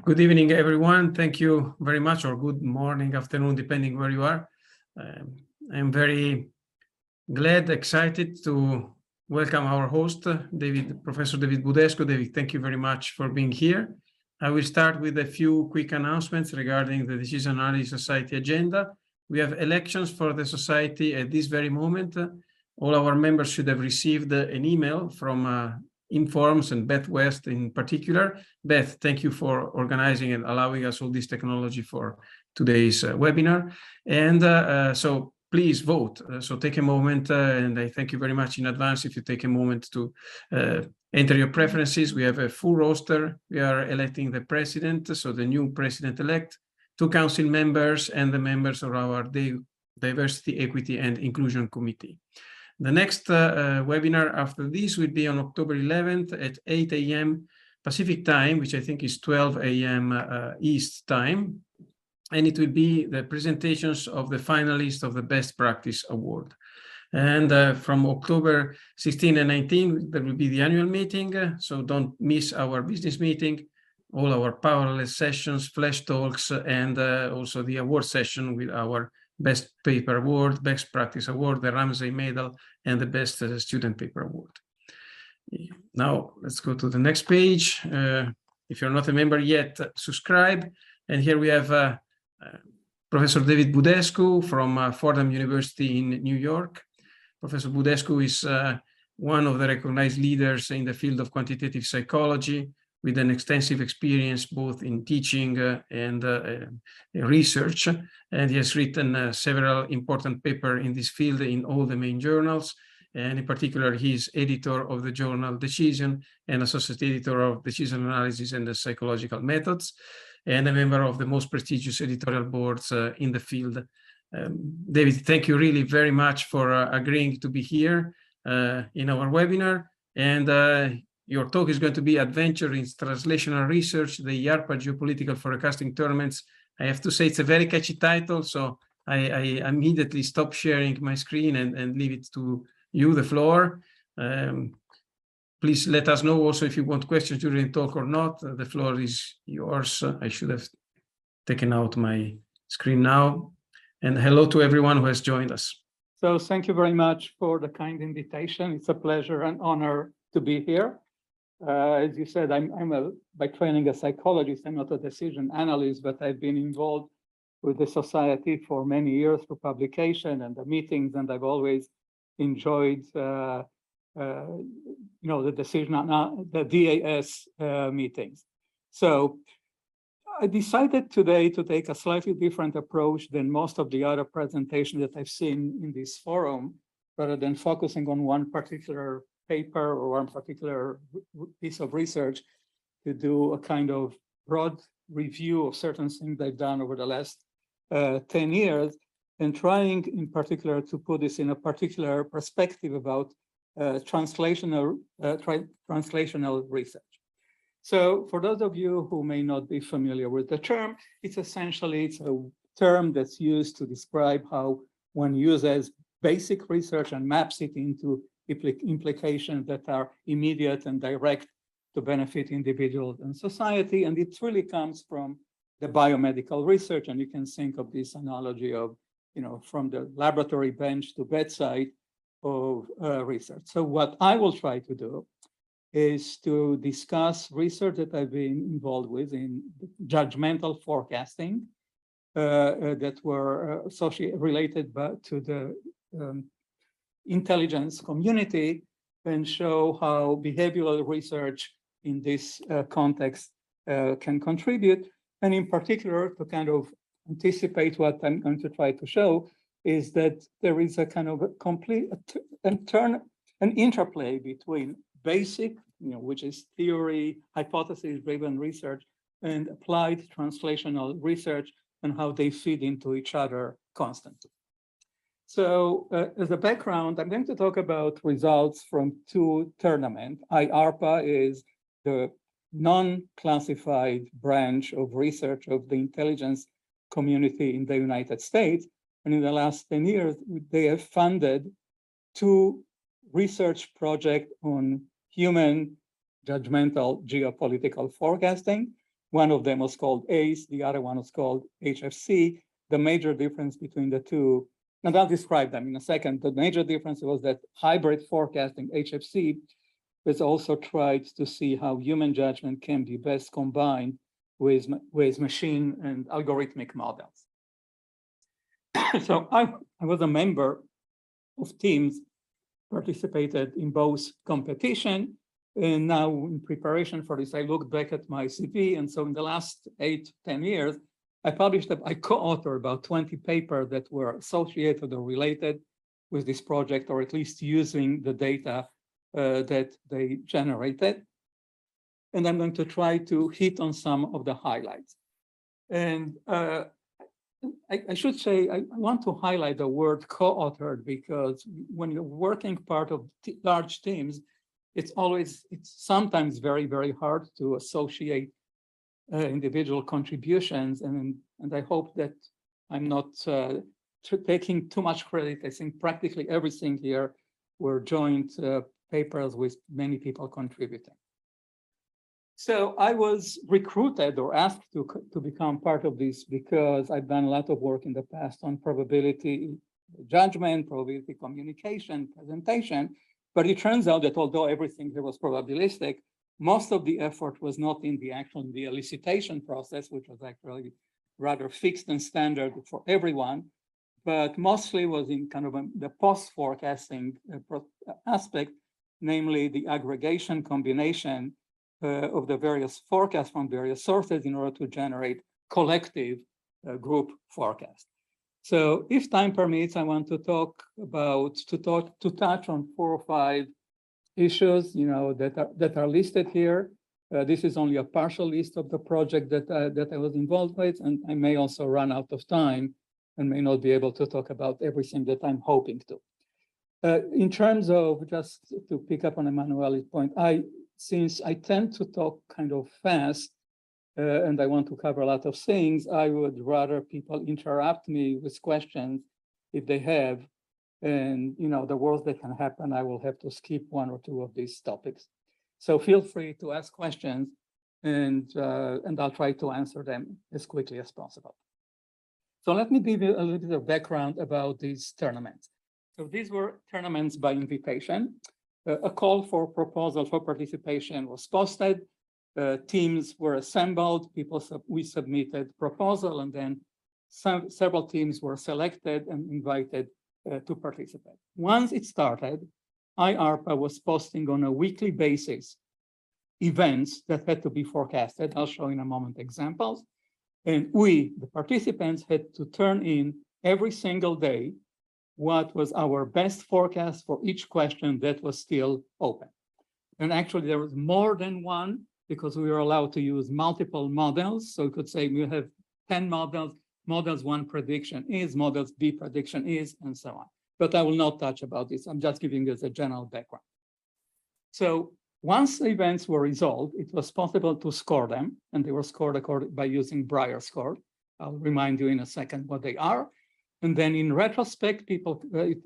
Good evening, everyone. Thank you very much, or good morning, afternoon, depending where you are. I'm very glad, excited to welcome our host, Professor David Budescu. David, thank you very much for being here. I will start with a few quick announcements regarding the Decision Analysis Society agenda. We have elections for the society at this very moment. All our members should have received an email from Informs and Beth West in particular. Beth, thank you for organizing and allowing us all this technology for today's webinar. And so please vote. So take a moment, and I thank you very much in advance if you take a moment to enter your preferences. We have a full roster. We are electing the president, so the new president-elect, 2 council members, and the members of our Diversity, Equity, and Inclusion Committee. The next webinar after this will be on October 11th at 8 a.m. Pacific time, which I think is 12 a.m. East time. And it will be the presentations of the finalists of the Best Practice Award. And from October 16 and 19, there will be the annual meeting. So don't miss our business meeting, all our powerless sessions, flash talks, and also the award session with our Best Paper Award, Best Practice Award, the Ramsey Medal, and the Best Student Paper Award. Now, let's go to the next page. If you're not a member yet, subscribe. And here we have Professor David Budescu from Fordham University in New York. Professor Budescu is one of the recognized leaders in the field of quantitative psychology, with an extensive experience both in teaching and research. And he has written several important papers in this field in all the main journals. And in particular, he's editor of the journal Decision and associate editor of Decision Analysis and the Psychological Methods, and a member of the most prestigious editorial boards in the field. David, thank you really very much for agreeing to be here in our webinar. And your talk is going to be Adventure in Translational Research, the IARPA Geopolitical Forecasting Tournaments. I have to say it's a very catchy title, so I immediately stop sharing my screen and leave it to you, the floor. Please let us know also if you want questions during the talk or not. The floor is yours. I should have taken out my screen now. And hello to everyone who has joined us. So thank you very much for the kind invitation. It's a pleasure and honor to be here. As you said, I'm by training a psychologist. I'm not a decision analyst, but I've been involved with the society for many years through publication and the meetings, and I've always enjoyed the DAS meetings. So I decided today to take a slightly different approach than most of the other presentations that I've seen in this forum, rather than focusing on one particular paper or one particular piece of research, to do a kind of broad review of certain things I've done over the last 10 years, and trying in particular to put this in a particular perspective about translational research. So for those of you who may not be familiar with the term, it's a term that's used to describe how one uses basic research and maps it into implications that are immediate and direct to benefit individuals and society. And it really comes from the biomedical research. And you can think of this analogy of, from the laboratory bench to bedside of research. So what I will try to do is to discuss research that I've been involved with in judgmental forecasting that were related to the intelligence community, and show how behavioral research in this context can contribute. And in particular, to kind of anticipate what I'm going to try to show, is that there is a kind of an interplay between basic, which is theory, hypothesis-driven research, and applied translational research, and how they feed into each other constantly. So as a background, I'm going to talk about results from 2 tournaments. IARPA is the non-classified branch of research of the intelligence community in the United States. And in the last 10 years, they have funded 2 research projects on human judgmental geopolitical forecasting. One of them was called ACE, the other one was called HFC. The major difference between the two, and I'll describe them in a second. The major difference was that hybrid forecasting, HFC, was also tried to see how human judgment can be best combined with machine and algorithmic models. So I was a member of teams, participated in both competition, and now in preparation for this, I looked back at my CV, and so in the last 8-10 years, I co-authored about 20 papers that were associated or related with this project, or at least using the data that they generated. And I'm going to try to hit on some of the highlights. And I should say, I want to highlight the word co-authored, because when you're working part of large teams, it's sometimes very, very hard to associate individual contributions. And I hope that I'm not taking too much credit. I think practically everything here were joint papers with many people contributing. So I was recruited or asked to become part of this because I've done a lot of work in the past on probability judgment, probability communication, presentation. But it turns out that although everything here was probabilistic, most of the effort was not in the elicitation process, which was actually rather fixed and standard for everyone, but mostly was in kind of the post-forecasting aspect, namely the aggregation combination of the various forecasts from various sources in order to generate collective group forecast. So if time permits, I want to touch on 4 or 5 issues, that are listed here. This is only a partial list of the project that I was involved with, and I may also run out of time and may not be able to talk about everything that I'm hoping to. In terms of, just to pick up on Emanuele's point, since I tend to talk kind of fast and I want to cover a lot of things, I would rather people interrupt me with questions if they have. And the worst that can happen, I will have to skip 1 or 2 of these topics. So feel free to ask questions, and I'll try to answer them as quickly as possible. So let me give you a little bit of background about these tournaments. So these were tournaments by invitation. A call for proposal for participation was posted. Teams were assembled. We submitted proposal, and then several teams were selected and invited to participate. Once it started, IARPA was posting on a weekly basis events that had to be forecasted. I'll show in a moment examples. And we, the participants, had to turn in every single day what was our best forecast for each question that was still open. And actually there was more than one, because we were allowed to use multiple models. So you could say we have 10 models, models 1 prediction is, models B prediction is, and so on. But I will not touch about this. I'm just giving you a general background. So once the events were resolved, it was possible to score them, and they were scored by using Breyer score. I'll remind you in a second what they are. And then in retrospect, people,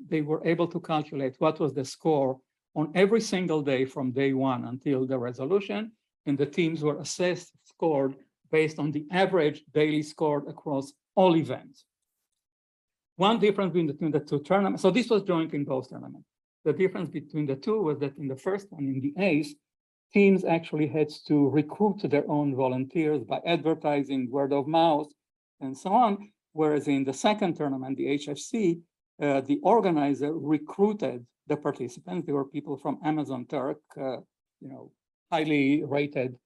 they were able to calculate what was the score on every single day from day 1 until the resolution. And the teams were assessed, scored based on the average daily score across all events. One difference between the 2 tournaments, so this was joint in both tournaments. The difference between the 2 was that in the first one, in the ACE, teams actually had to recruit their own volunteers by advertising, word of mouth, and so on. Whereas in the second tournament, the HFC, the organizer recruited the participants. They were people from Amazon Turk, highly rated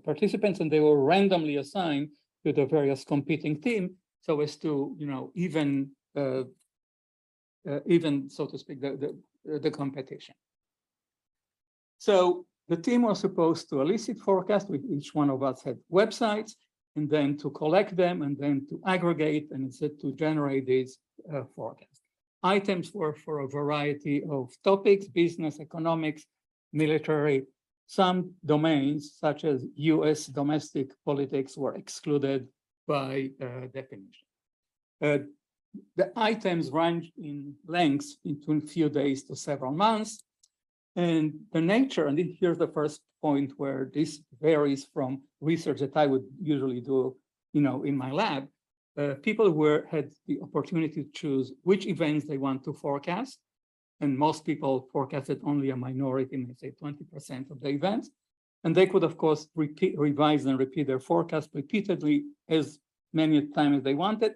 participants, and they were randomly assigned to the various competing teams so as to, even, so to speak, the competition. So the team was supposed to elicit forecast. Each one of us had websites, and then to collect them, and then to aggregate, and instead to generate these forecasts. Items were for a variety of topics: business, economics, military. Some domains, such as US domestic politics, were excluded by definition. The items range in length between a few days to several months. And the nature, and here's the first point where this varies from research that I would usually do, in my lab. People had the opportunity to choose which events they want to forecast. And most people forecasted only a minority, maybe say 20% of the events. And they could, of course, revise and repeat their forecast repeatedly as many times as they wanted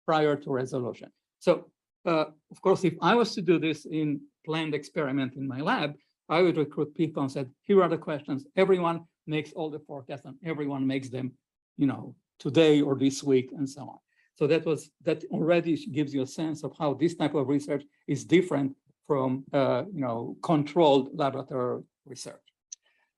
prior to resolution. So, of course, if I was to do this in planned experiment in my lab, I would recruit people and said, here are the questions. Everyone makes all the forecasts and everyone makes them, today or this week and so on. So that already gives you a sense of how this type of research is different from, controlled laboratory research.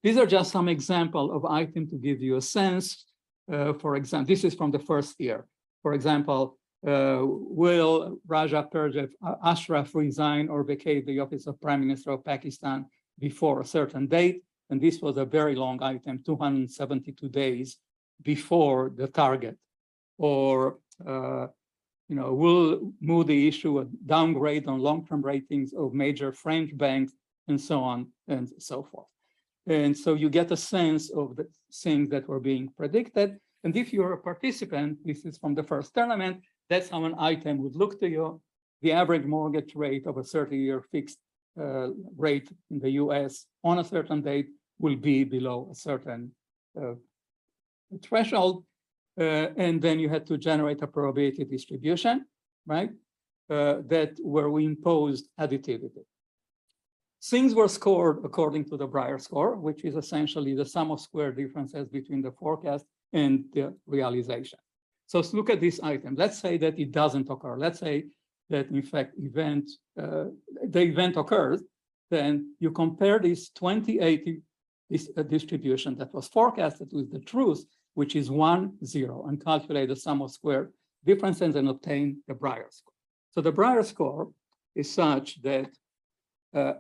These are just some examples of items to give you a sense. For example, this is from the first year. For example, will Raja Pervez Ashraf resign or vacate the office of Prime Minister of Pakistan before a certain date? And this was a very long item, 272 days before the target. Or, will Moody issue a downgrade on long-term ratings of major French banks and so on and so forth. And so you get a sense of the things that were being predicted. And if you're a participant, this is from the first tournament, that's how an item would look to you. The average mortgage rate of a 30-year fixed rate in the US on a certain date will be below a certain threshold. And then you had to generate a probability distribution, right? Where we imposed additivity. Things were scored according to the Breyer score, which is essentially the sum of square differences between the forecast and the realization. So let's look at this item. Let's say that it doesn't occur. Let's say that in fact the event occurs. Then you compare this 2080 distribution that was forecasted with the truth, which is 1, 0, and calculate the sum of square differences and obtain the Breyer score. So the Breyer score is such that a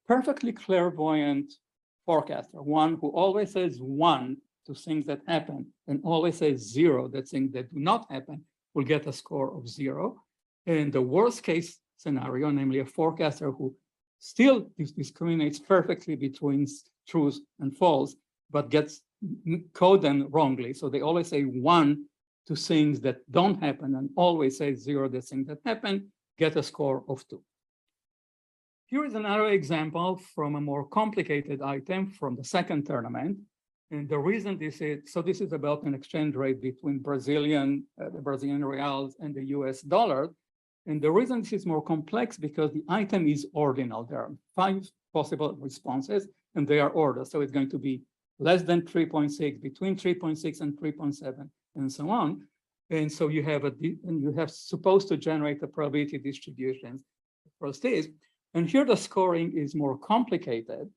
perfectly clairvoyant forecaster, one who always says 1 to things that happen and always says 0 to things that do not happen, will get a score of 0. And the worst case scenario, namely a forecaster who still discriminates perfectly between truth and false, but gets coded wrongly. So they always say 1 to things that don't happen and always say 0 to things that happen, get a score of 2. Here is another example from a more complicated item from the second tournament. And the reason this is about an exchange rate between the Brazilian reals and the US dollar. And the reason this is more complex because the item is ordinal. There are 5 possible responses and they are ordered. So it's going to be less than 3.6, between 3.6 and 3.7, and so on. And so you have supposed to generate the probability distributions for this. And here the scoring is more complicated.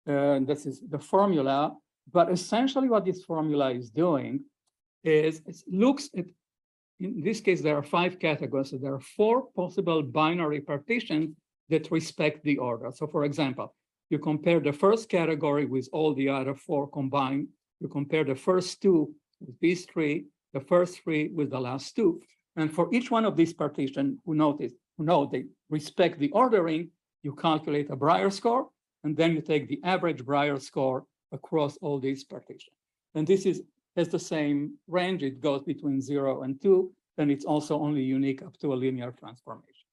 This is the formula, but essentially what this formula is doing is it looks at, in this case, there are 5 categories. So there are 4 possible binary partitions that respect the order. So for example, you compare the first category with all the other 4 combined. You compare the first 2 with these 3, the first 3 with the last 2. And for each one of these partitions, they respect the ordering, you calculate a Breyer score, and then you take the average Breyer score across all these partitions. And this has the same range. It goes between 0 and 2, and it's also only unique up to a linear transformation.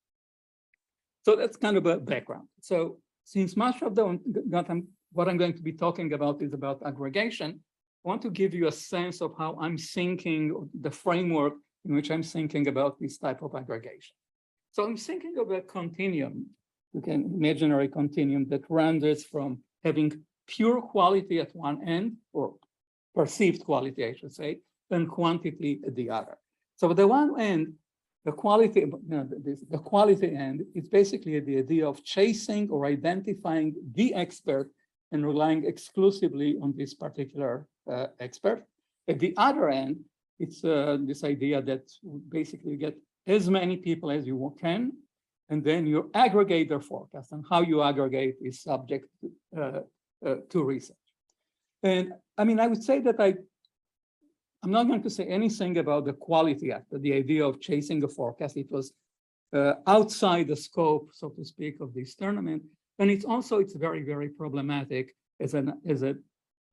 So that's kind of a background. So since much of what I'm going to be talking about is about aggregation, I want to give you a sense of how I'm thinking, the framework in which I'm thinking about this type of aggregation. So I'm thinking of a continuum, imaginary continuum that ranges from having pure quality at one end, or perceived quality, I should say, and quantity at the other. So at the one end, the quality end is basically the idea of chasing or identifying the expert and relying exclusively on this particular expert. At the other end, it's this idea that basically you get as many people as you can, and then you aggregate their forecast, and how you aggregate is subject to research. And I mean, I would say that I'm not going to say anything about the quality aspect, the idea of chasing a forecast. It was outside the scope, so to speak, of this tournament. And it's very, very problematic as a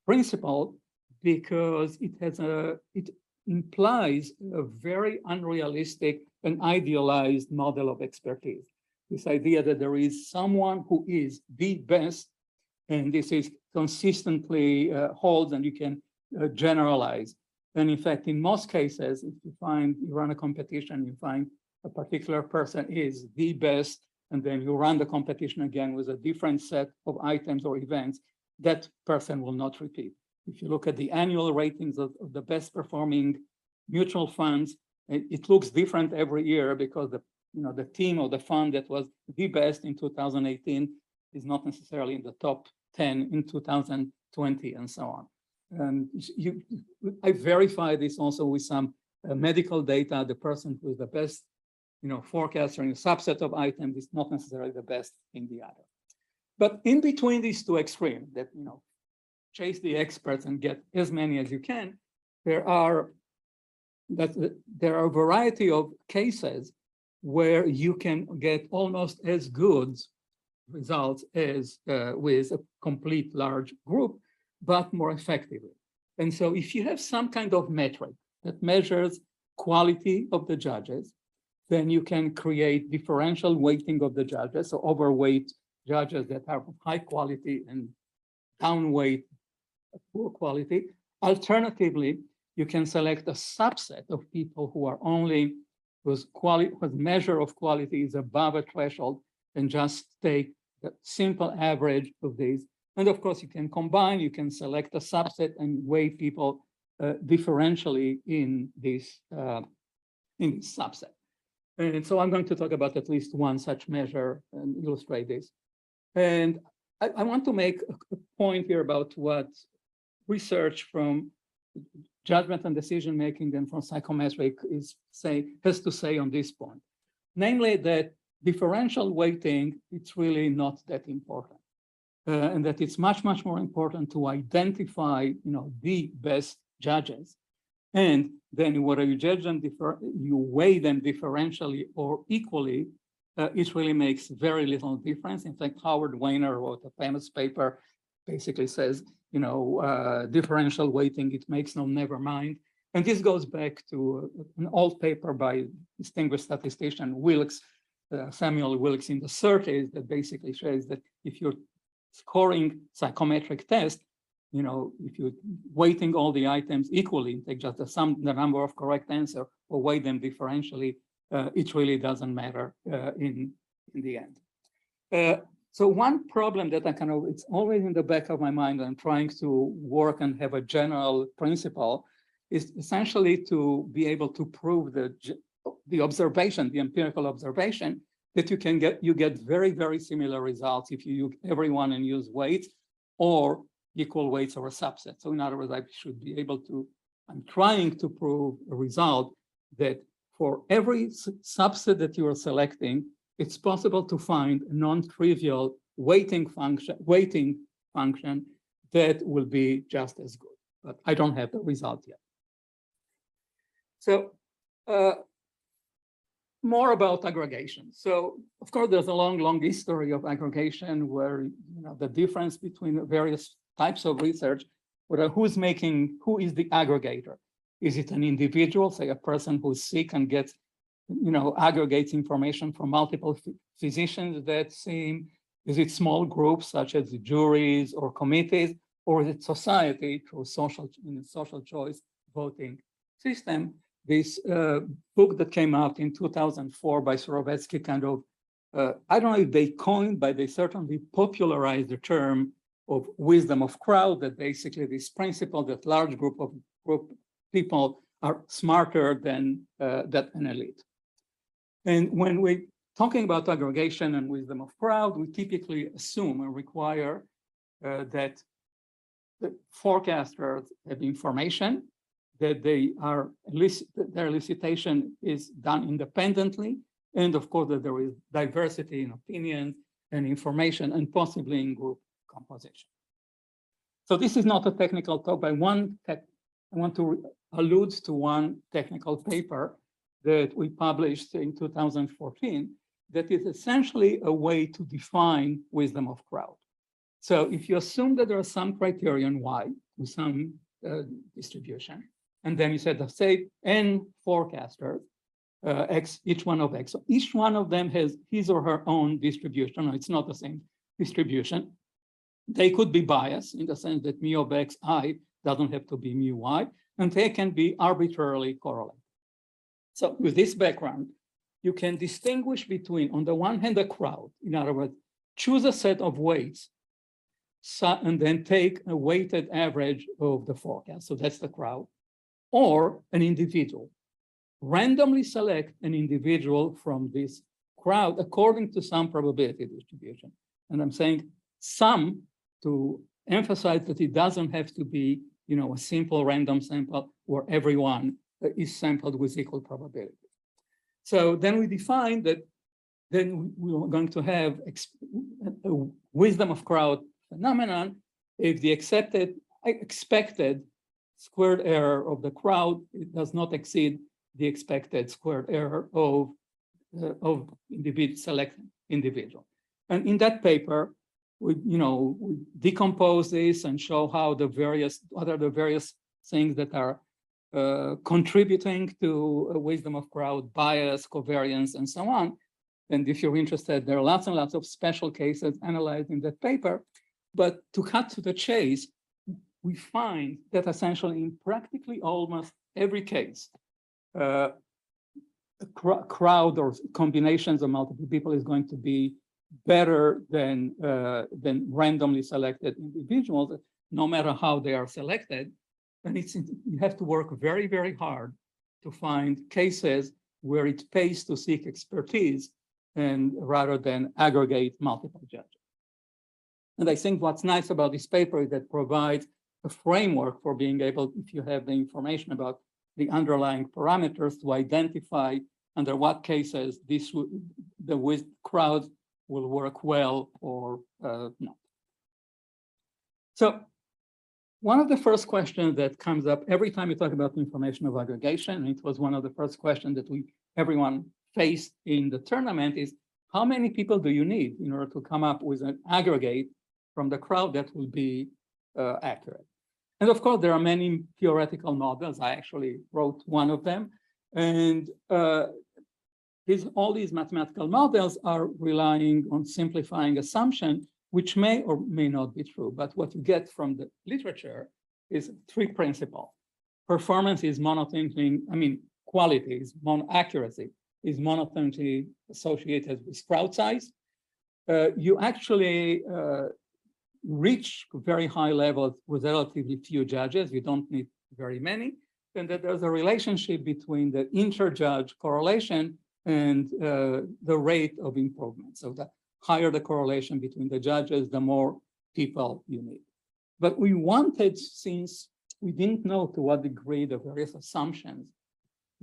principle, because it implies a very unrealistic and idealized model of expertise. This idea that there is someone who is the best, and this is consistently holds, and you can generalize. And in fact, in most cases, if you run a competition, you find a particular person is the best, and then you run the competition again with a different set of items or events, that person will not repeat. If you look at the annual ratings of the best performing mutual funds, it looks different every year, because the team or the fund that was the best in 2018 is not necessarily in the top 10 in 2020, and so on. And I verify this also with some medical data. The person who is the best, forecaster in a subset of items is not necessarily the best in the other. But in between these two extremes, that chase the experts and get as many as you can, there are a variety of cases where you can get almost as good results as with a complete large group, but more effectively. And so if you have some kind of metric that measures quality of the judges, then you can create differential weighting of the judges, so overweight judges that are of high quality and downweight poor quality. Alternatively, you can select a subset of people who are whose measure of quality is above a threshold, and just take the simple average of these. And of course, you can combine, you can select a subset and weigh people differentially in this subset. And so I'm going to talk about at least one such measure and illustrate this. And I want to make a point here about what research from judgment and decision-making and from psychometric has to say on this point. Namely, that differential weighting, it's really not that important. And that it's much, much more important to identify, the best judges. And then whether you judge them, you weigh them differentially or equally, it really makes very little difference. In fact, Howard Weiner wrote a famous paper, basically says, differential weighting, it makes no never mind. And this goes back to an old paper by distinguished statistician Wilkes, Samuel Wilkes in the 30s, that basically shows that if you're scoring psychometric test, if you're weighting all the items equally, take just the number of correct answer or weigh them differentially, it really doesn't matter in the end. So one problem that it's always in the back of my mind, I'm trying to work and have a general principle, is essentially to be able to prove the observation, the empirical observation, that you get very, very similar results if you use everyone and use weights or equal weights or a subset. So in other words, I'm trying to prove a result that for every subset that you are selecting, it's possible to find a non-trivial weighting function that will be just as good. But I don't have the result yet. So more about aggregation. So of course, there's a long, long history of aggregation where the difference between various types of research, who is the aggregator? Is it an individual, say a person who's sick and gets, aggregates information from multiple physicians that seem? Is it small groups such as juries or committees, or is it society through social choice voting system? This book that came out in 2004 by Surovetsky I don't know if they coined, but they certainly popularized the term of wisdom of crowd, that basically this principle that large group people are smarter than an elite. And when we're talking about aggregation and wisdom of crowd, we typically assume and require that the forecasters have information, that their elicitation is done independently, and of course that there is diversity in opinions and information, and possibly in group composition. So this is not a technical talk, but I want to allude to one technical paper that we published in 2014 that is essentially a way to define wisdom of crowd. So if you assume that there are some criterion Y with some distribution, and then you said, say, N forecasters, X, each one of X. So each one of them has his or her own distribution. No, it's not the same distribution. They could be biased in the sense that mu of Xi doesn't have to be mu Y, and they can be arbitrarily correlated. So with this background, you can distinguish between, on the one hand, a crowd. In other words, choose a set of weights and then take a weighted average of the forecast. So that's the crowd, or an individual. Randomly select an individual from this crowd according to some probability distribution. And I'm saying some to emphasize that it doesn't have to be, a simple random sample where everyone is sampled with equal probability. So then we define that then we're going to have a wisdom of crowd phenomenon if the expected squared error of the crowd does not exceed the expected squared error of select individual. And in that paper, we decompose this and show how what are the various things that are contributing to a wisdom of crowd, bias, covariance, and so on. And if you're interested, there are lots and lots of special cases analyzed in that paper. But to cut to the chase, we find that essentially in practically almost every case, a crowd or combinations of multiple people is going to be better than randomly selected individuals, no matter how they are selected. And you have to work very, very hard to find cases where it pays to seek expertise and rather than aggregate multiple judges. And I think what's nice about this paper is that it provides a framework for being able, if you have the information about the underlying parameters, to identify under what cases the crowd will work well or not. So one of the first questions that comes up every time you talk about information of aggregation, and it was one of the first questions that everyone faced in the tournament, is how many people do you need in order to come up with an aggregate from the crowd that will be accurate? And of course, there are many theoretical models. I actually wrote one of them. And all these mathematical models are relying on simplifying assumption, which may or may not be true. But what you get from the literature is three principles. Performance is monotonically, quality is accuracy is monotonically associated with crowd size. You actually reach very high levels with relatively few judges. You don't need very many. And that there's a relationship between the inter-judge correlation and the rate of improvement. So the higher the correlation between the judges, the more people you need. But we wanted, since we didn't know to what degree the various assumptions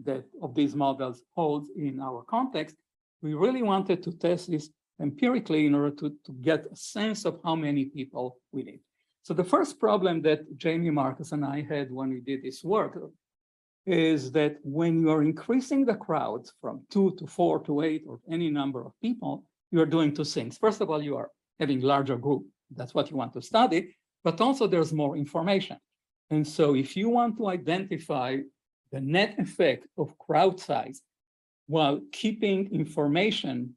that of these models hold in our context, we really wanted to test this empirically in order to get a sense of how many people we need. So the first problem that Jamie, Marcus, and I had when we did this work is that when you are increasing the crowds from 2 to 4 to 8 or any number of people, you are doing two things. First of all, you are having larger group. That's what you want to study, but also there's more information. And so if you want to identify the net effect of crowd size while keeping information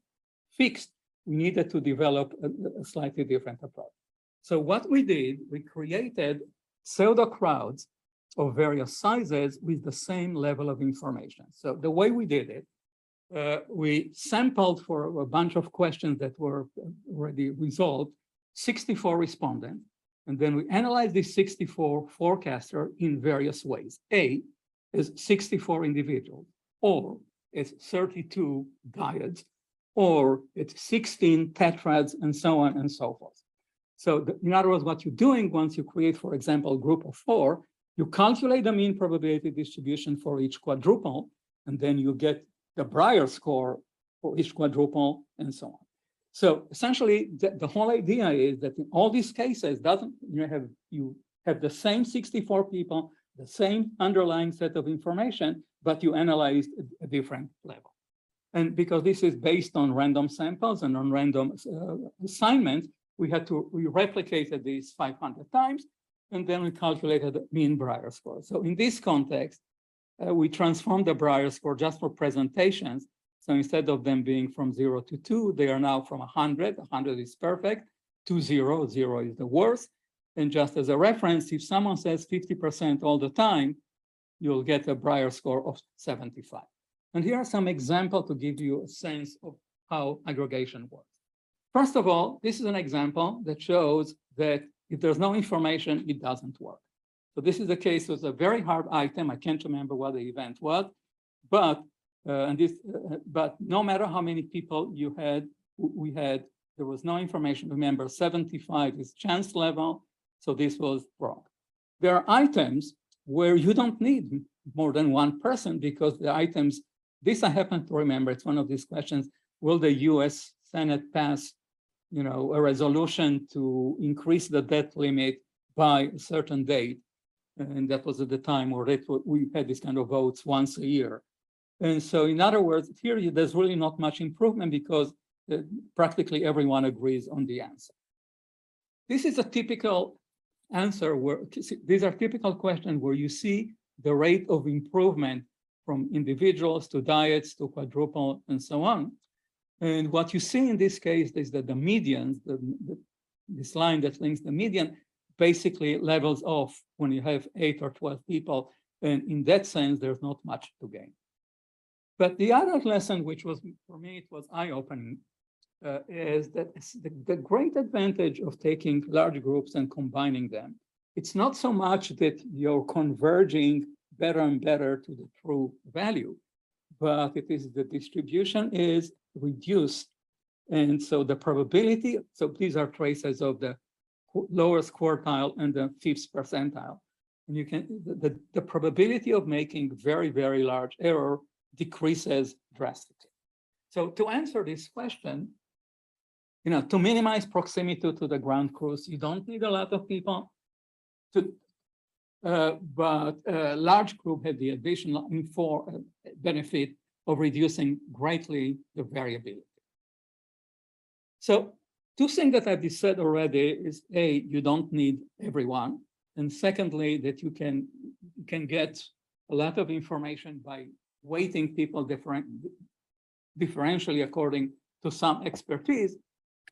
fixed, we needed to develop a slightly different approach. So what we did, we created pseudo crowds of various sizes with the same level of information. So the way we did it, we sampled for a bunch of questions that were already resolved, 64 respondents, and then we analyzed these 64 forecaster in various ways. A is 64 individuals, or it's 32 diodes, or it's 16 tetrads, and so on and so forth. So in other words, what you're doing once you create, for example, a group of 4, you calculate the mean probability distribution for each quadruple, and then you get the Breyer score for each quadruple, and so on. So essentially, the whole idea is that in all these cases, you have the same 64 people, the same underlying set of information, but you analyzed a different level. And because this is based on random samples and on random assignments, we replicated these 500 times, and then we calculated the mean Brier score. So in this context, we transformed the Brier score just for presentations. So instead of them being from 0 to 2, they are now from 100. 100 is perfect, to 0, 0 is the worst. And just as a reference, if someone says 50% all the time, you'll get a Brier score of 75. And here are some examples to give you a sense of how aggregation works. First of all, this is an example that shows that if there's no information, it doesn't work. So this is the case with a very hard item. I can't remember what the event was, but no matter how many people there was no information. Remember, 75 is chance level, so this was wrong. There are items where you don't need more than one person because the items, this I happen to remember, it's one of these questions, will the US Senate pass, a resolution to increase the debt limit by a certain date? And that was at the time where we had this kind of votes once a year. And so in other words, here there's really not much improvement because practically everyone agrees on the answer. This is a typical answer where these are typical questions where you see the rate of improvement from individuals to diets to quadruple and so on. And what you see in this case is that the medians, this line that links the median, basically levels off when you have 8 or 12 people. And in that sense, there's not much to gain. But the other lesson, which was, for me, it was eye-opening, is that the great advantage of taking large groups and combining them, it's not so much that you're converging better and better to the true value, but it is the distribution is reduced. And so the probability, so these are traces of the lowest quartile and the 5th percentile. And you can, the probability of making very, very large error decreases drastically. So to answer this question, to minimize proximity to the ground crews, you don't need a lot of people. But a large group had the additional benefit of reducing greatly the variability. So 2 things that I've said already is A, you don't need everyone. And secondly, that you can get a lot of information by weighting people differentially according to some expertise.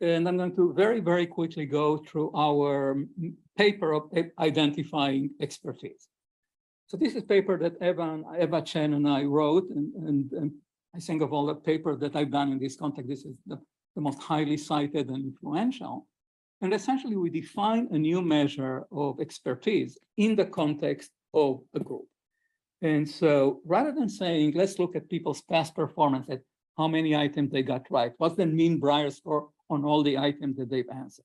And I'm going to very, very quickly go through our paper of identifying expertise. So this is a paper that Eva Chen and I wrote, and I think of all the papers that I've done in this context, this is the most highly cited and influential. And essentially, we define a new measure of expertise in the context of a group. And so rather than saying, let's look at people's past performance, at how many items they got right, what's the mean Brier score on all the items that they've answered.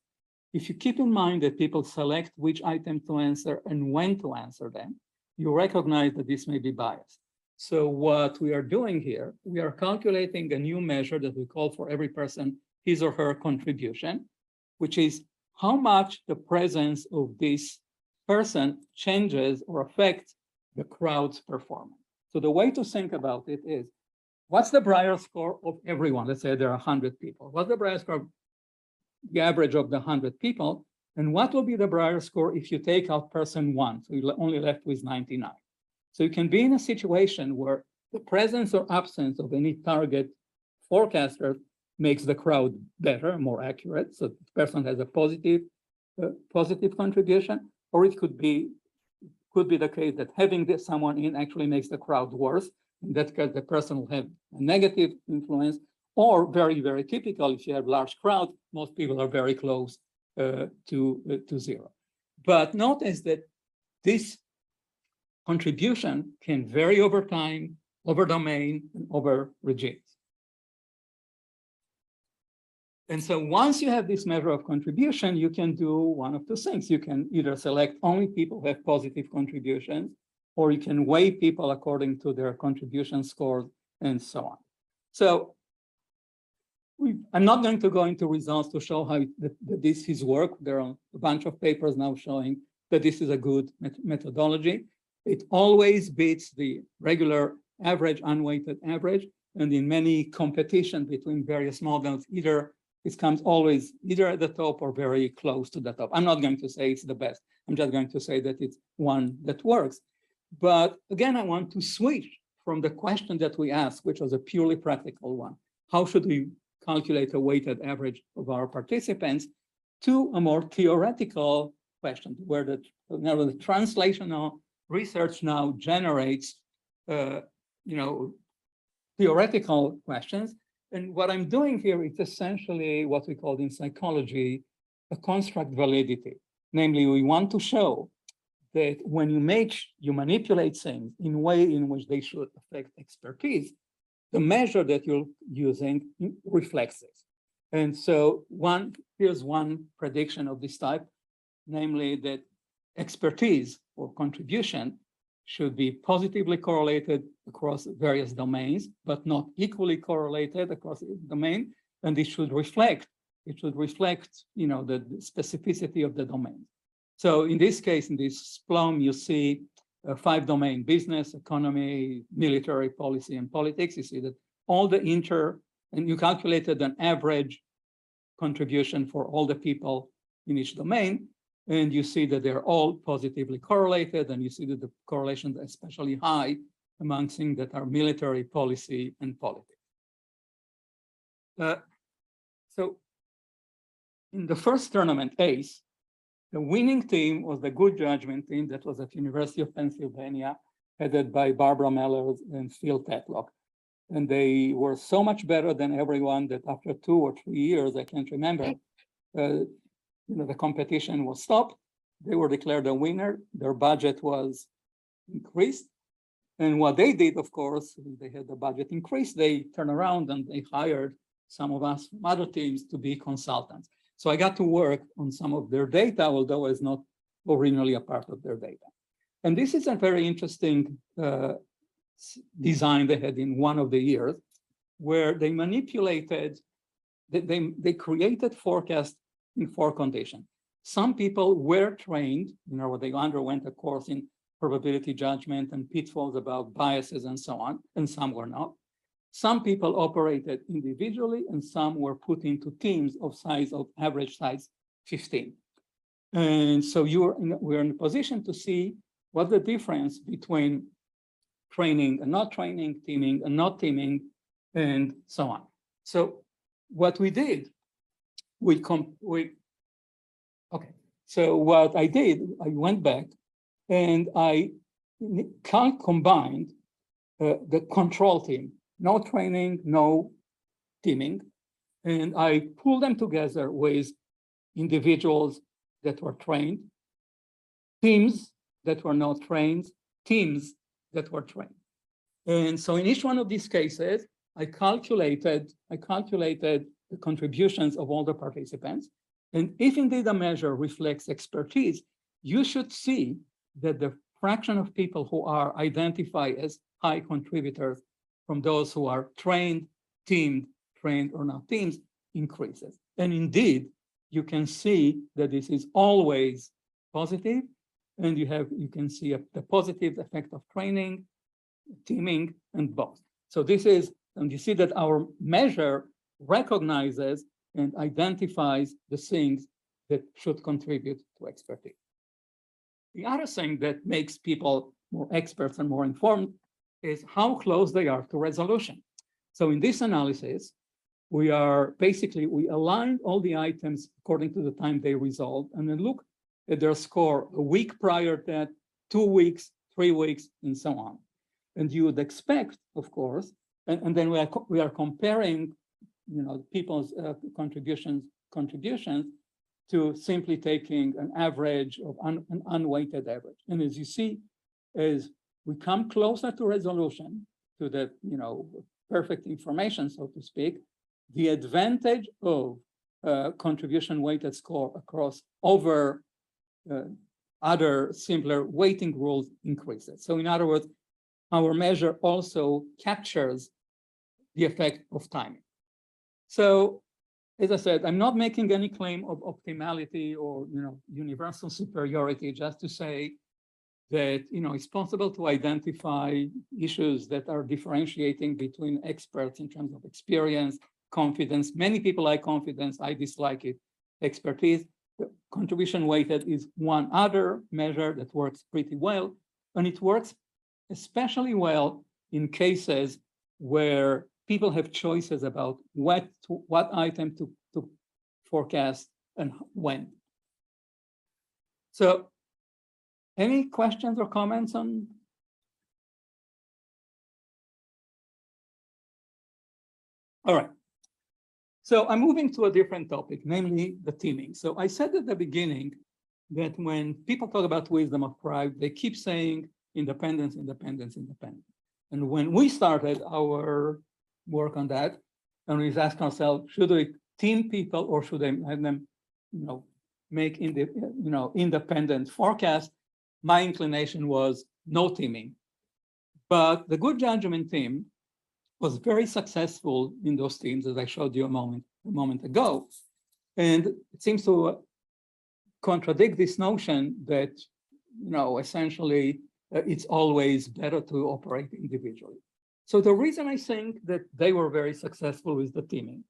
If you keep in mind that people select which item to answer and when to answer them, you recognize that this may be biased. So what we are doing here, we are calculating a new measure that we call for every person his or her contribution, which is how much the presence of this person changes or affects the crowd's performance. So the way to think about it is, what's the Brier score of everyone? Let's say there are 100 people. What's the Brier score, the average of the 100 people? And what will be the Brier score if you take out person 1? So you're only left with 99. So you can be in a situation where the presence or absence of any target forecaster makes the crowd better, more accurate. So the person has a positive contribution, or it could be the case that having someone in actually makes the crowd worse. In that case, the person will have a negative influence, or very, very typical, if you have large crowd, most people are very close to 0. But notice that this contribution can vary over time, over domain, and over regimes. And so once you have this measure of contribution, you can do one of 2 things. You can either select only people who have positive contributions, or you can weigh people according to their contribution scores and so on. So I'm not going to go into results to show how this is work. There are a bunch of papers now showing that this is a good methodology. It always beats the regular average, unweighted average. And in many competition between various models, either it comes always either at the top or very close to the top. I'm not going to say it's the best. I'm just going to say that it's one that works. But again, I want to switch from the question that we asked, which was a purely practical one. How should we calculate a weighted average of our participants, to a more theoretical question, where the translational research now generates, theoretical questions. And what I'm doing here is essentially what we call in psychology a construct validity. Namely, we want to show that when you manipulate things in a way in which they should affect expertise, the measure that you're using reflects this. And so here's one prediction of this type, namely that expertise or contribution should be positively correlated across various domains, but not equally correlated across the domain. And it should reflect, the specificity of the domain. So in this case, in this plum, you see a 5-domain: business, economy, military, policy, and politics. You see that all the and you calculated an average contribution for all the people in each domain. And you see that they're all positively correlated. And you see that the correlations are especially high among things that are military, policy, and politics. So in the first tournament, ACE, the winning team was the good judgment team that was at University of Pennsylvania, headed by Barbara Mellers and Phil Tetlock. And they were so much better than everyone that after 2 or 3 years, I can't remember, the competition was stopped. They were declared a winner. Their budget was increased. And what they did, of course, they had the budget increased. They turned around and they hired some of us from other teams to be consultants. So I got to work on some of their data, although I was not originally a part of their data. And this is a very interesting design they had in one of the years, where they manipulated, they created forecasts in 4 conditions. Some people were trained, they underwent a course in probability judgment and pitfalls about biases and so on, and some were not. Some people operated individually, and some were put into teams of average size 15. And so we're in a position to see what the difference between training and not training, teaming and not teaming, and so on. So what we did, so what I did, I went back and I combined the control team, no training, no teaming, and I pulled them together with individuals that were trained, teams that were not trained, teams that were trained. And so in each one of these cases, I calculated the contributions of all the participants. And if indeed a measure reflects expertise, you should see that the fraction of people who are identified as high contributors from those who are trained, teamed, trained or not teams increases. And indeed, you can see that this is always positive, and you can see the positive effect of training, teaming, and both. So this is, and you see that our measure recognizes and identifies the things that should contribute to expertise. The other thing that makes people more experts and more informed is how close they are to resolution. So in this analysis, we aligned all the items according to the time they resolved, and then look at their score a week prior to that, 2 weeks, 3 weeks, and so on. And you would expect, of course, and then we are comparing, people's contributions to simply taking an average of an unweighted average. And as you see, as we come closer to resolution, to the perfect information, so to speak, the advantage of contribution weighted score across over other simpler weighting rules increases. So in other words, our measure also captures the effect of timing. So as I said, I'm not making any claim of optimality or universal superiority, just to say that, it's possible to identify issues that are differentiating between experts in terms of experience, confidence. Many people like confidence, I dislike it. Expertise, the contribution weighted is one other measure that works pretty well, and it works especially well in cases where people have choices about what item to forecast and when. So, any questions or comments on? All right. So I'm moving to a different topic, namely the teaming. So I said at the beginning that when people talk about wisdom of pride, they keep saying independence, independence, independence. And when we started our work on that, and we asked ourselves, should we team people or should I have them, make independent forecasts? My inclination was no teaming. But the good judgment team was very successful in those teams, as I showed you a moment ago. And it seems to contradict this notion that, essentially, it's always better to operate individually. So the reason I think that they were very successful with the teaming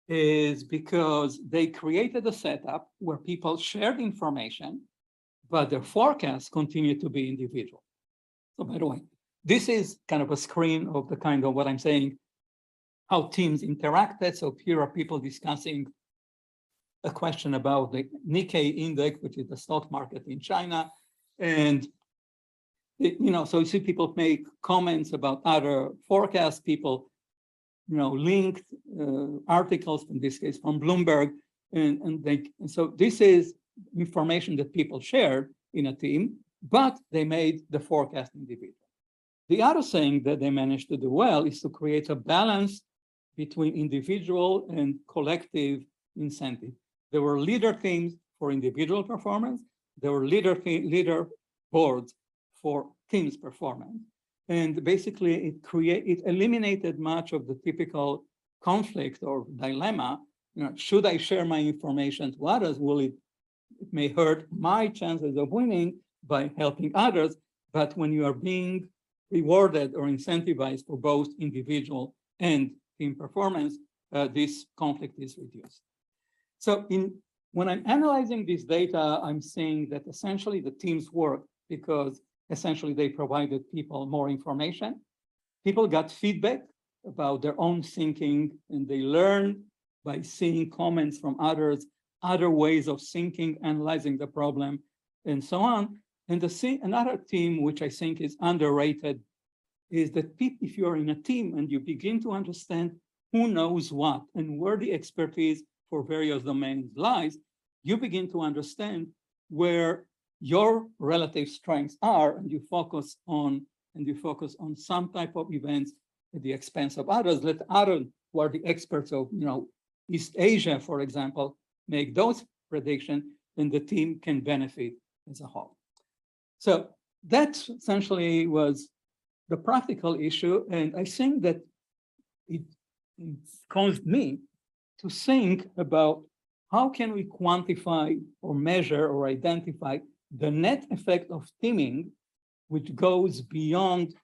is because they created a setup where people shared information, but their forecasts continue to be individual. So by the way, this is kind of a screen of the kind of what I'm saying, how teams interacted. So here are people discussing a question about the Nikkei index, which is the stock market in China. And, so you see people make comments about other forecasts, people, linked articles, in this case from Bloomberg. And so this is information that people shared in a team, but they made the forecast individual. The other thing that they managed to do well is to create a balance between individual and collective incentive. There were leader teams for individual performance. There were leader boards for teams performance. And basically it eliminated much of the typical conflict or dilemma. Should I share my information to others? It may hurt my chances of winning by helping others, but when you are being rewarded or incentivized for both individual and team performance, this conflict is reduced. So when I'm analyzing this data, I'm seeing that essentially the teams work because essentially they provided people more information. People got feedback about their own thinking, and they learned by seeing comments from others, other ways of thinking, analyzing the problem, and so on. And another team, which I think is underrated, is that if you're in a team and you begin to understand who knows what and where the expertise for various domains lies, you begin to understand where your relative strengths are, and you focus on some type of events at the expense of others. Let others who are the experts of East Asia, for example, make those predictions, and the team can benefit as a whole. So that essentially was the practical issue, and I think that it caused me to think about how can we quantify or measure or identify the net effect of teaming, which goes beyond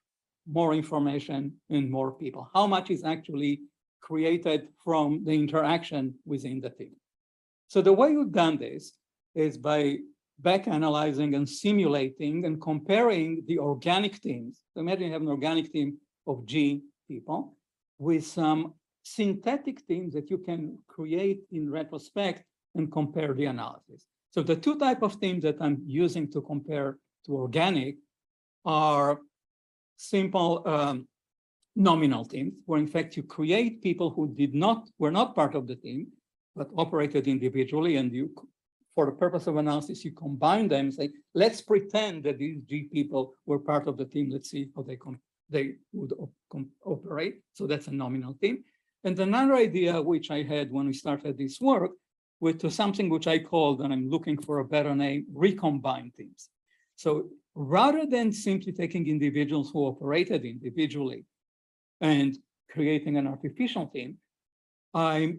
more information and more people. How much is actually created from the interaction within the team? So the way we've done this is by back analyzing and simulating and comparing the organic teams. So imagine you have an organic team of G people with some synthetic teams that you can create in retrospect and compare the analysis. So the two types of teams that I'm using to compare to organic are simple nominal teams, where in fact you create people who were not part of the team, but operated individually, and you, for the purpose of analysis, you combine them and say, let's pretend that these G people were part of the team. Let's see how they would operate. So that's a nominal team. And another idea which I had when we started this work was something which I called, and I'm looking for a better name, recombined teams. So rather than simply taking individuals who operated individually and creating an artificial team,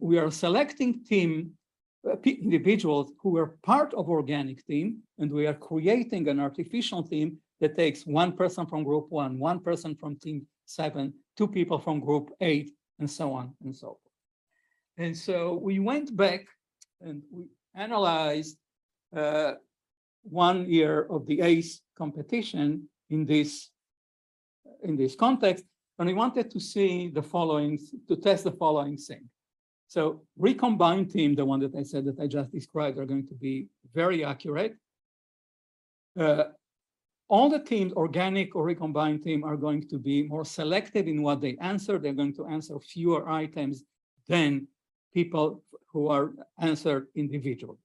we are selecting individuals who were part of organic team, and we are creating an artificial team that takes one person from group 1, one person from team 7, 2 people from group 8, and so on and so forth. And so we went back and we analyzed 1 year of the ACE competition in this context, and we wanted to see the following, to test the following thing. So recombined team, the one that I said that I just described, are going to be very accurate. All the teams, organic or recombined team, are going to be more selective in what they answer. They're going to answer fewer items than people who are answered individually.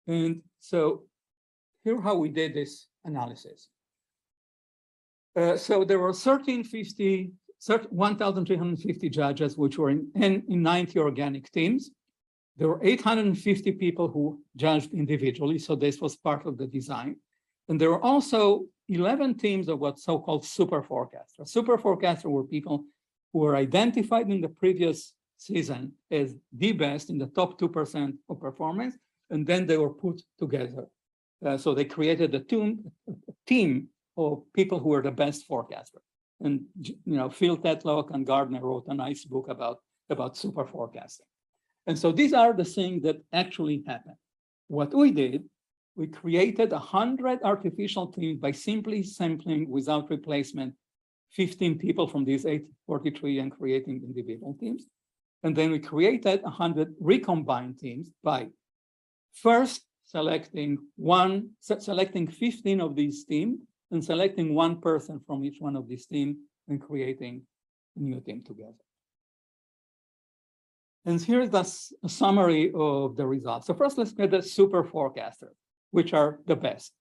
And so here's how we did this analysis. So there were 1,350 judges, which were in 90 organic teams. There were 850 people who judged individually, so this was part of the design. And there were also 11 teams of what's so-called super forecasters. Super forecasters were people who were identified in the previous season as the best in the top 2% of performance, and then they were put together. So they created a team of people who were the best forecasters. And Phil Tetlock and Gardner wrote a nice book about super forecasting. And so these are the things that actually happened. What we did, we created 100 artificial teams by simply sampling without replacement 15 people from these 843 and creating individual teams. And then we created 100 recombined teams by first selecting 15 of these teams and selecting one person from each one of these teams and creating a new team together. And here's a summary of the results. So first, let's get the super forecasters, which are the best.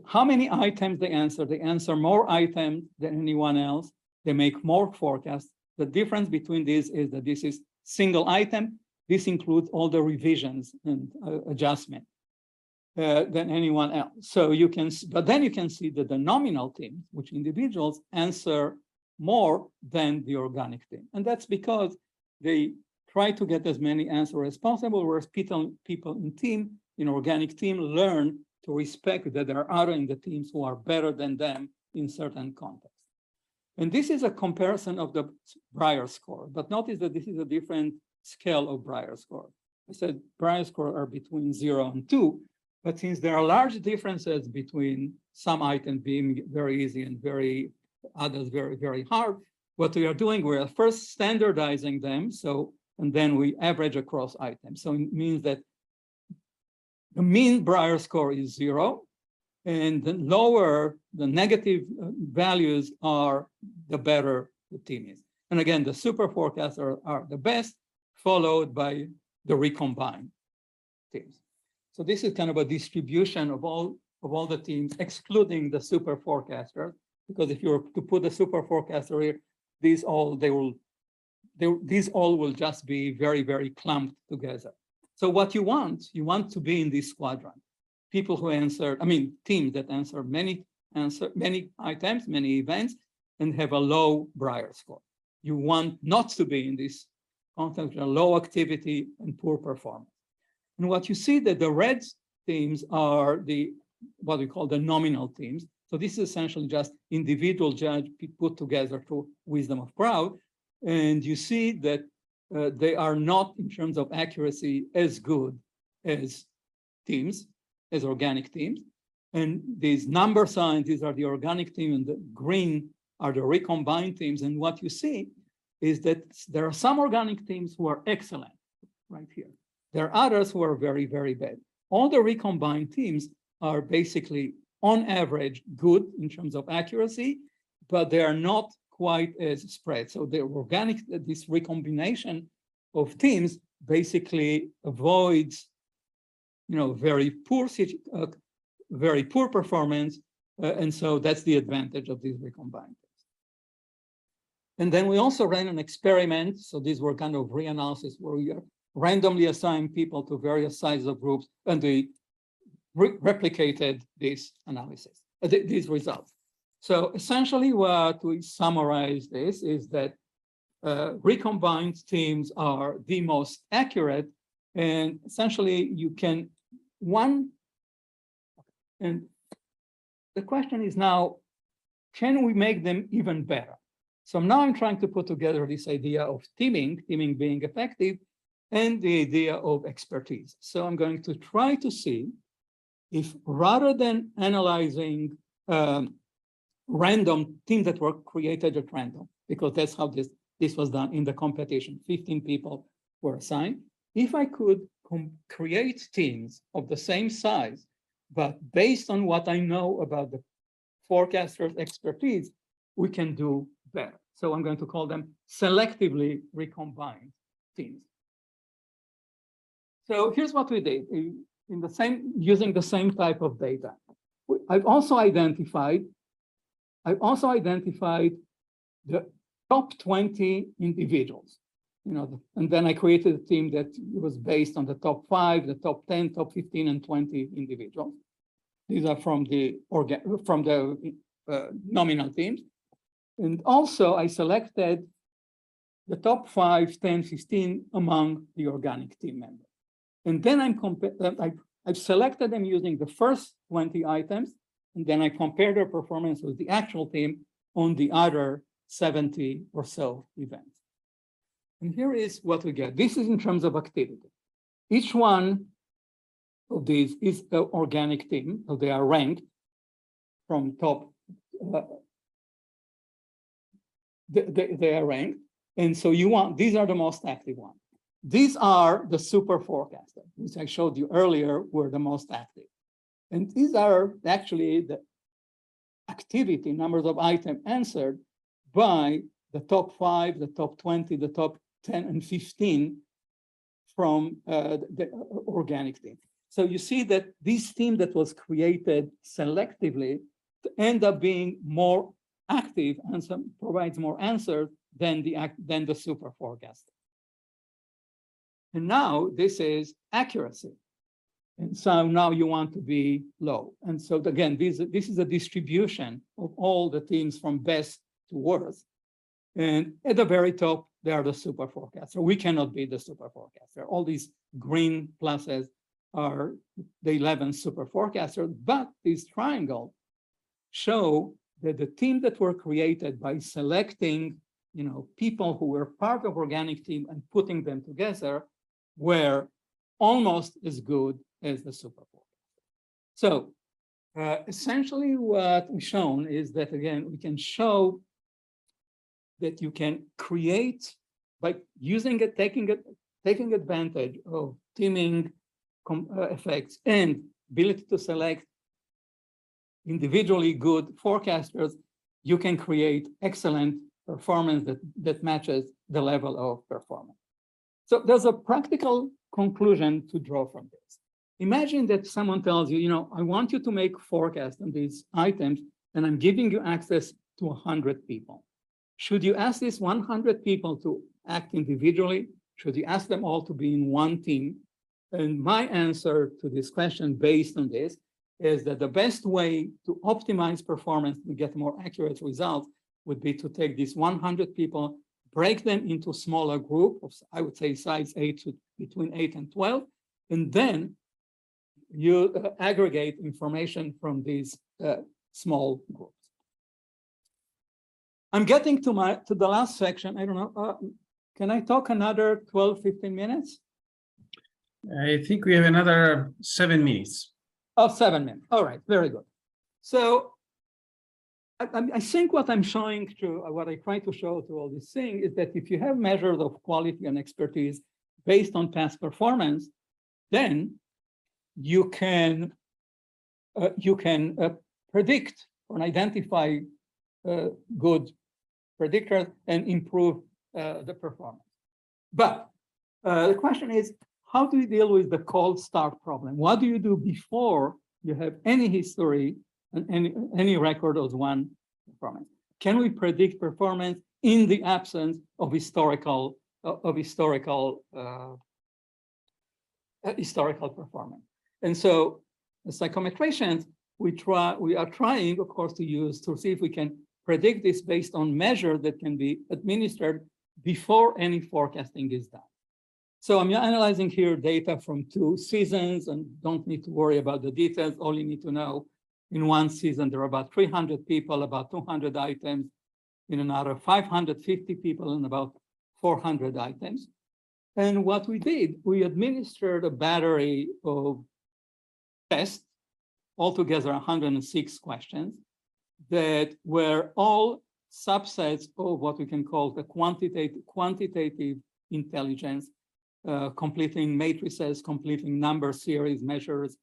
How many items they answer? They answer more items than anyone else. They make more forecasts. The difference between these is that this is single item. This includes all the revisions and adjustment than anyone else. So you can, but then you can see that the nominal teams, which individuals, answer more than the organic team. And that's because they try to get as many answers as possible, whereas people in organic team learn to respect that there are others in the teams who are better than them in certain contexts. And this is a comparison of the Breyer score, but notice that this is a different scale of Breyer score. I said Breyer score are between 0 and 2, but since there are large differences between some items being very easy and others very, very hard, what we are doing, we are first standardizing them, and then we average across items. So it means that the mean Breyer score is 0, and the lower the negative values are, the better the team is. And again, the super forecasters are the best, followed by the recombined teams. So this is kind of a distribution of all the teams, excluding the super forecasters, because if you were to put the super forecaster here, these all will just be very, very clumped together. So what you want to be in this quadrant. People who answer, teams that answer many items, many events, and have a low Breyer score. You want not to be in this context, low activity and poor performance. And what you see that the red teams are what we call the nominal teams. So this is essentially just individual judge put together through wisdom of crowd. And you see that they are not, in terms of accuracy, as good as teams, as organic teams. And these number signs, these are the organic team, and the green are the recombined teams. And what you see is that there are some organic teams who are excellent, right here. There are others who are very, very bad. All the recombined teams are basically, on average, good in terms of accuracy, but they are not quite as spread. So the organic, this recombination of teams basically avoids, very poor performance, and so that's the advantage of these recombined teams. And then we also ran an experiment. So these were kind of reanalysis where we randomly assigned people to various sizes of groups, and we replicated this analysis, these results. So essentially what we summarize this is that recombined teams are the most accurate, and essentially the question is now, can we make them even better? So now I'm trying to put together this idea of teaming being effective, and the idea of expertise. So I'm going to try to see if, rather than analyzing random teams that were created at random, because that's how this was done in the competition, 15 people were assigned. If I could create teams of the same size, but based on what I know about the forecaster's expertise, we can do better. So I'm going to call them selectively recombined teams. So here's what we did using the same type of data. I've also identified the top 20 individuals, and then I created a team that was based on the top 5, the top 10, top 15, and 20 individuals. These are from the nominal teams. And also I selected the top 5, 10, 15 among the organic team members. And then I've selected them using the first 20 items, and then I compared their performance with the actual team on the other 70 or so events. And here is what we get. This is in terms of activity. Each one of these is an organic team, so they are ranked from top. They are ranked, and so these are the most active ones. These are the super forecasters, which I showed you earlier were the most active. And these are actually the activity, numbers of items answered by the top 5, the top 20, the top 10, and 15 from the organic team. So you see that this team that was created selectively end up being more active and provides more answers than the super forecaster. And now this is accuracy. And so now you want to be low. And so again, this is a distribution of all the teams from best to worst. And at the very top, they are the super forecaster. We cannot be the super forecaster. All these green pluses are the 11 super forecasters, but these triangles show that the team that were created by selecting, people who were part of organic team and putting them together were almost as good as the super forecaster. So essentially what we've shown is that, again, we can show that you can create by using it, taking advantage of teaming effects and ability to select individually good forecasters, you can create excellent performance that matches the level of performance. So there's a practical conclusion to draw from this. Imagine that someone tells you, I want you to make forecasts on these items, and I'm giving you access to 100 people. Should you ask these 100 people to act individually? Should you ask them all to be in one team? And my answer to this question based on this is that the best way to optimize performance and get more accurate results would be to take these 100 people, break them into smaller groups of, I would say, size 8 to between 8 and 12, and then you aggregate information from these small groups. I'm getting to the last section. I don't know. Can I talk another 12, 15 minutes? I think we have another 7 minutes. Oh, 7 minutes. All right, very good. So I think what I'm showing to, what I try to show to all this thing is that if you have measures of quality and expertise based on past performance, then you can predict or identify good predictors and improve the performance. But the question is, how do you deal with the cold start problem? What do you do before you have any history and any record of one performance? Can we predict performance in the absence of historical performance? And so, as psychometricians, we are trying, of course, to see if we can predict this based on measures that can be administered before any forecasting is done. So I'm analyzing here data from 2 seasons and don't need to worry about the details. All you need to know In one season, there are about 300 people, about 200 items. In another, 550 people and about 400 items. And what we did, we administered a battery of tests, altogether 106 questions, that were all subsets of what we can call the quantitative intelligence, completing matrices, completing number series measures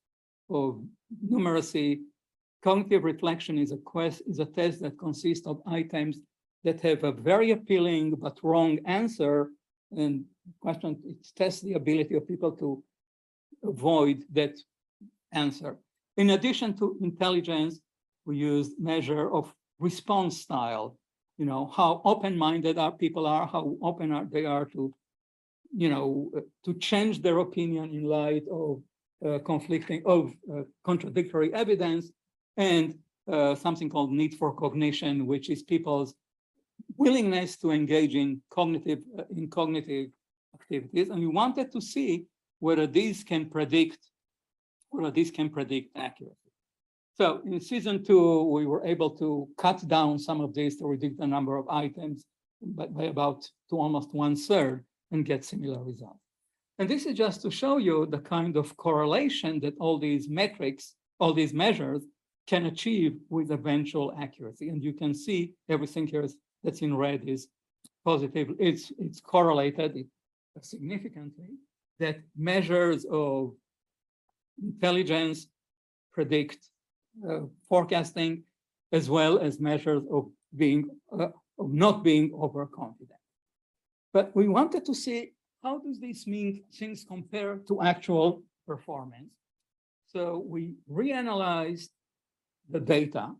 of numeracy. Cognitive reflection is a test that consists of items that have a very appealing but wrong answer, and question, it tests the ability of people to avoid that answer. In addition to intelligence, we used measure of response style, how open-minded our people are, how open they are to, to change their opinion in light of contradictory evidence, and something called need for cognition, which is people's willingness to engage in cognitive activities. And we wanted to see whether these can predict accuracy. So in season 2, we were able to cut down some of these to reduce the number of items by about to almost 1/3 and get similar results. And this is just to show you the kind of correlation that all these metrics, all these measures can achieve with eventual accuracy. And you can see everything here that's in red is positive. It's correlated significantly, that measures of intelligence predict forecasting, as well as measures of not being overconfident. But we wanted to see, how does these things compare to actual performance? So we reanalyzed the data.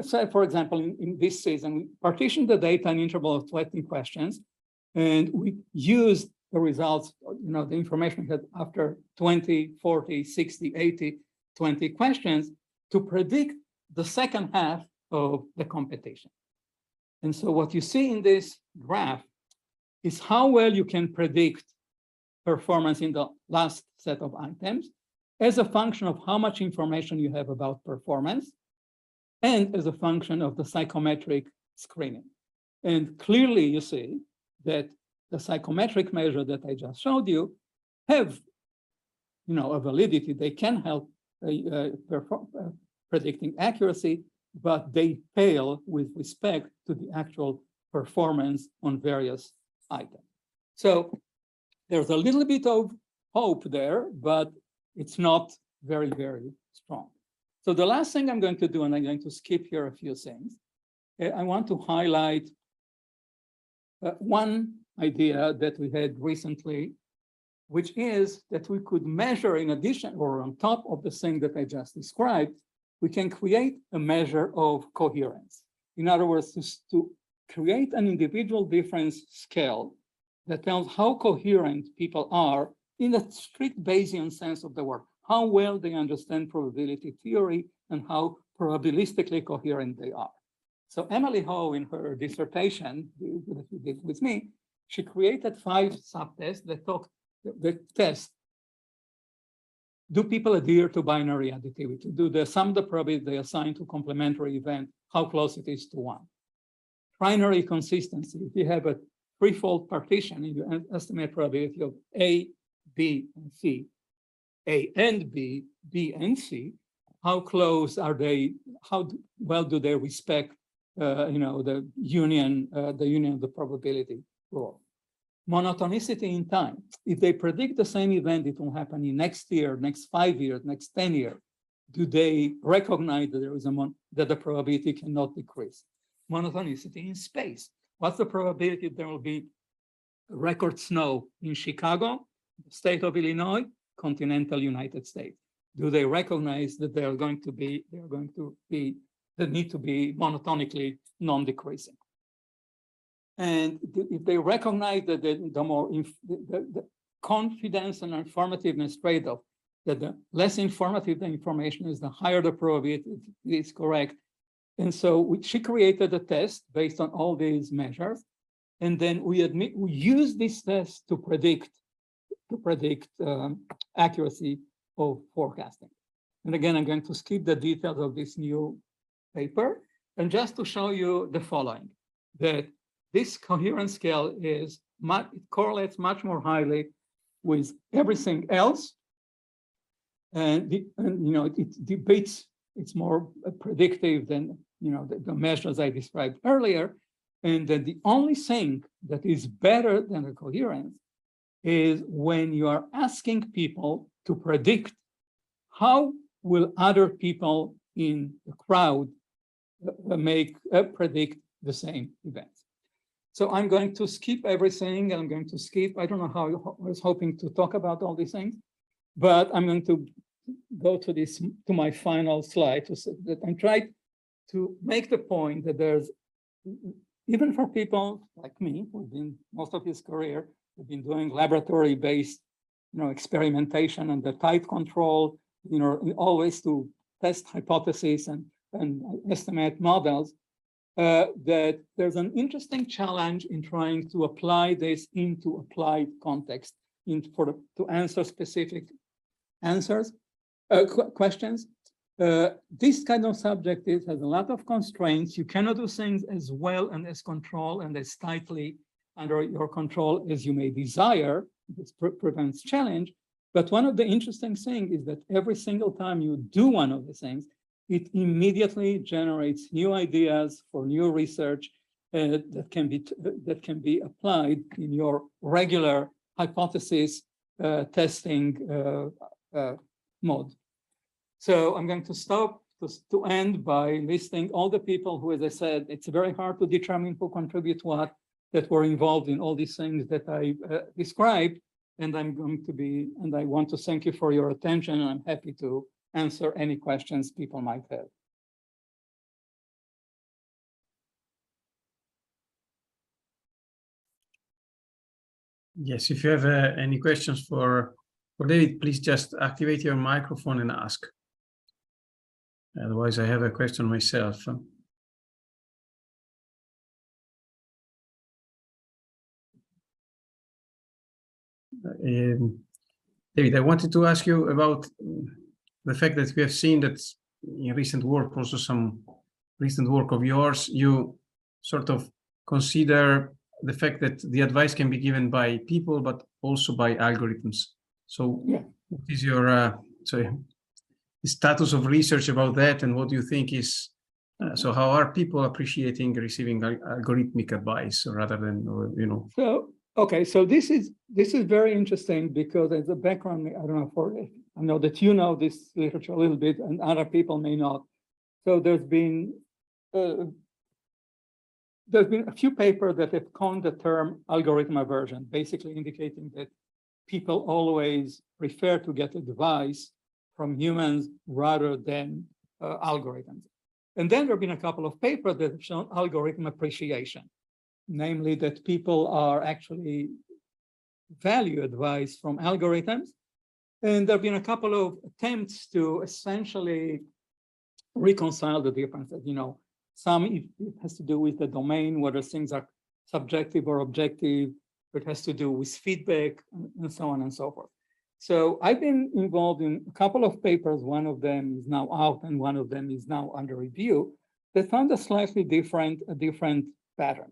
Say, for example, in this season, we partitioned the data in interval of 20 questions, and we used the results, the information we had after 20, 40, 60, 80, 20 questions to predict the second half of the competition. And so what you see in this graph is how well you can predict performance in the last set of items as a function of how much information you have about performance, and as a function of the psychometric screening. And clearly you see that the psychometric measure that I just showed you have, a validity. They can help predicting accuracy, but they fail with respect to the actual performance on various items. So there's a little bit of hope there, but it's not very, very strong. So the last thing I'm going to do, and I'm going to skip here a few things, I want to highlight one idea that we had recently, which is that we could measure, in addition or on top of the thing that I just described, we can create a measure of coherence. In other words, to create an individual difference scale that tells how coherent people are in the strict Bayesian sense of the word, how well they understand probability theory and how probabilistically coherent they are. So Emily Ho, in her dissertation that she did with me, she created 5 subtests that test, do people adhere to binary additivity? Do they sum the probability they assign to complementary event, how close it is to 1? Trinary consistency, if you have a threefold partition and you estimate probability of A, B, and C, A and B, B and C, how close are they, how well do they respect the union of the probability rule? Monotonicity in time. If they predict the same event, it will happen in next year, next 5 years, next 10 years. Do they recognize that there is that the probability cannot decrease? Monotonicity in space. What's the probability there will be record snow in Chicago, the state of Illinois, continental United States? Do they recognize that they need to be monotonically non-decreasing? And if they recognize that the confidence and informativeness trade-off, that the less informative the information is, the higher the probability is correct. And so she created a test based on all these measures. And then we use this test to predict accuracy of forecasting. And again, I'm going to skip the details of this new paper, and just to show you the following, that this coherence scale is it correlates much more highly with everything else. And it debates, it's more predictive than the measures I described earlier. And that the only thing that is better than the coherence is when you are asking people to predict how will other people in the crowd predict the same events. So I'm going to skip everything. I'm going to skip, I don't know how I was hoping to talk about all these things, but I'm going to go to my final slide that I'm trying to make the point that there's, even for people like me, who've been most of his career, have been doing laboratory-based, experimentation and the tight control, always to test hypotheses and estimate models, that there's an interesting challenge in trying to apply this into applied context to answer specific questions. This kind of subject has a lot of constraints. You cannot do things as well and as controlled and as tightly under your control as you may desire. This prevents challenge. But one of the interesting things is that every single time you do one of the things, it immediately generates new ideas for new research that can be applied in your regular hypothesis testing mode. So I'm going to stop to end by listing all the people who, as I said, it's very hard to determine who contribute what, that were involved in all these things that I described. And I want to thank you for your attention, and I'm happy to answer any questions people might have. Yes, if you have any questions for David, please just activate your microphone and ask. Otherwise, I have a question myself. David, I wanted to ask you about the fact that we have seen that in recent work, also some recent work of yours, you sort of consider the fact that the advice can be given by people, but also by algorithms. So yeah, what is your status of research about that, and what do you think is, so how are people appreciating receiving algorithmic advice rather than, So, okay, so this is very interesting because as a background, I don't know, I know that you know this literature a little bit and other people may not. So there's been a few papers that have coined the term algorithm aversion, basically indicating that people always prefer to get advice from humans rather than algorithms. And then there have been a couple of papers that have shown algorithm appreciation, namely that people are actually value advice from algorithms. And there have been a couple of attempts to essentially reconcile the differences. Some it has to do with the domain, whether things are subjective or objective. It has to do with feedback and so on and so forth. So I've been involved in a couple of papers. One of them is now out and one of them is now under review that found a slightly different pattern.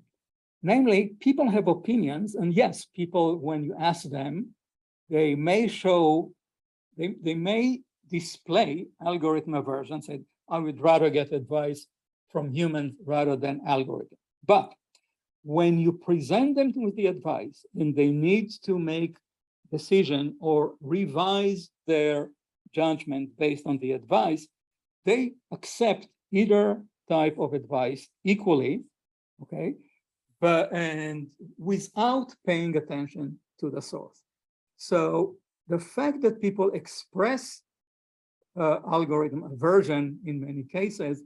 Namely, people have opinions, and yes, people, when you ask them, they may display algorithm aversion, say, I would rather get advice from humans rather than algorithms. But when you present them with the advice and they need to make decision or revise their judgment based on the advice, they accept either type of advice equally, okay, and without paying attention to the source. So the fact that people express algorithm aversion in many cases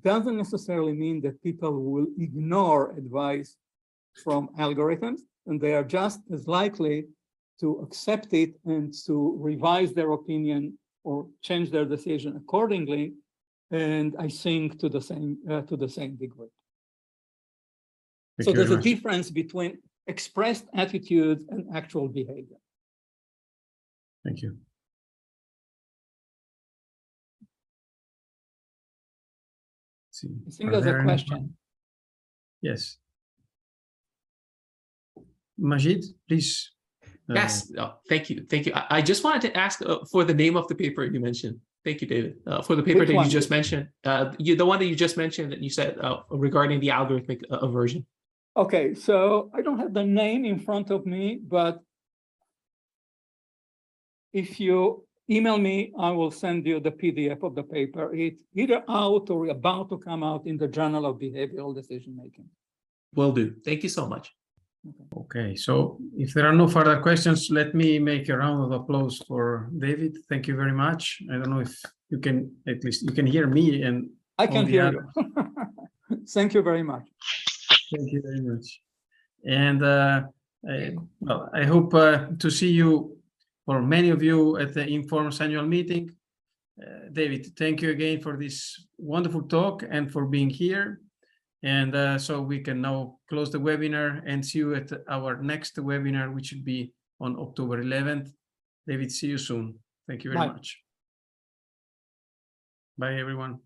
doesn't necessarily mean that people will ignore advice from algorithms, and they are just as likely to accept it and to revise their opinion or change their decision accordingly, and I think to the same degree. So there's a difference between expressed attitudes and actual behavior. Thank you. see. I think Are there's there a any- question. Yes. Majid, please. Yes, thank you. Thank you. I just wanted to ask for the name of the paper you mentioned. Thank you, David. For the paper Which that one? you just mentioned, the one that you just mentioned that you said regarding the algorithmic aversion. Okay, so I don't have the name in front of me, but if you email me, I will send you the PDF of the paper. It's either out or about to come out in the Journal of Behavioral Decision Making. Will do. Thank you so much. Okay, so if there are no further questions, let me make a round of applause for David. Thank you very much. I don't know if you can, at least you can hear me and I all can the hear other- you. Thank you very much. Thank you very much. And well, I hope to see you, or many of you, at the Inform's annual meeting. David, thank you again for this wonderful talk and for being here. And so we can now close the webinar and see you at our next webinar, which will be on October 11th. David, see you soon. Thank you very Bye. much. Bye, everyone.